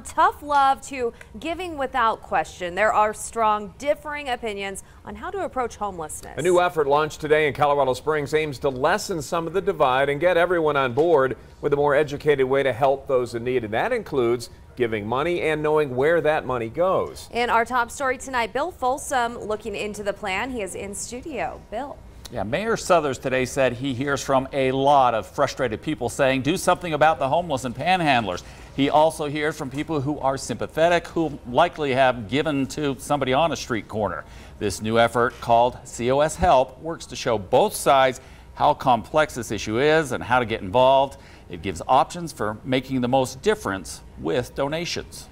tough love to giving without question. There are strong differing opinions on how to approach homelessness. A new effort launched today in Colorado Springs aims to lessen some of the divide and get everyone on board with a more educated way to help those in need. And that includes giving money and knowing where that money goes. In our top story tonight, Bill Folsom looking into the plan. He is in studio. Bill. Yeah, Mayor Suthers today said he hears from a lot of frustrated people saying do something about the homeless and panhandlers. He also hears from people who are sympathetic, who likely have given to somebody on a street corner. This new effort called HelpCOS Help works to show both sides how complex this issue is and how to get involved. It gives options for making the most difference with donations.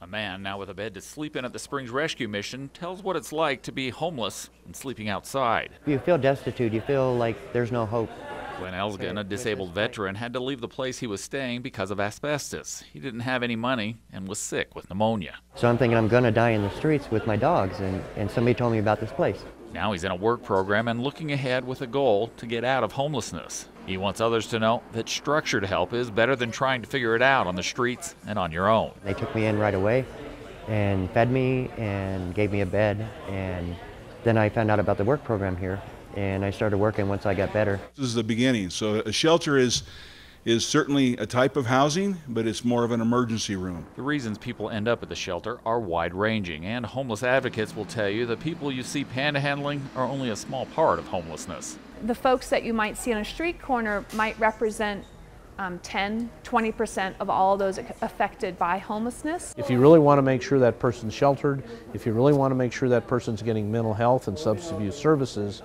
A man now with a bed to sleep in at the Springs Rescue Mission tells what it's like to be homeless and sleeping outside. You feel destitute. You feel like there's no hope. Glenn Elsgen, a disabled veteran, had to leave the place he was staying because of asbestos. He didn't have any money and was sick with pneumonia. So I'm thinking I'm going to die in the streets with my dogs, and somebody told me about this place. Now he's in a work program and looking ahead with a goal to get out of homelessness. He wants others to know that structured help is better than trying to figure it out on the streets and on your own. They took me in right away and fed me and gave me a bed, and then I found out about the work program here, and I started working once I got better. This is the beginning. So a shelter is certainly a type of housing, but it's more of an emergency room. The reasons people end up at the shelter are wide-ranging, and homeless advocates will tell you the people you see panhandling are only a small part of homelessness. The folks that you might see on a street corner might represent 10–20% of all those affected by homelessness. If you really want to make sure that person's sheltered, if you really want to make sure that person's getting mental health and substance abuse services,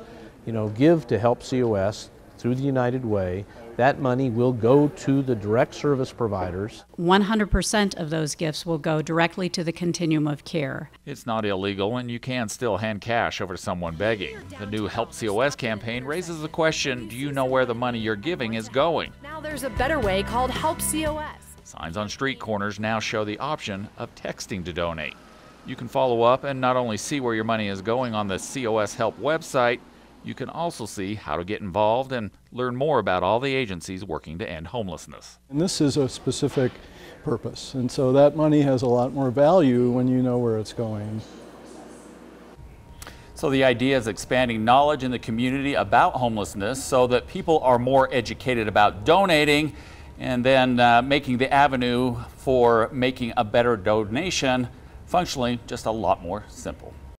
give to HelpCOS through the United Way. That money will go to the direct service providers. 100% of those gifts will go directly to the continuum of care. It's not illegal, and you can still hand cash over to someone begging. The new HelpCOS campaign raises the question, do you know where the money you're giving is going? Now there's a better way called HelpCOS. Signs on street corners now show the option of texting to donate. You can follow up and not only see where your money is going on the COS Help website, you can also see how to get involved and learn more about all the agencies working to end homelessness. And this is a specific purpose, and so that money has a lot more value when you know where it's going. So the idea is expanding knowledge in the community about homelessness so that people are more educated about donating, and then making the avenue for making a better donation functionally just a lot more simple.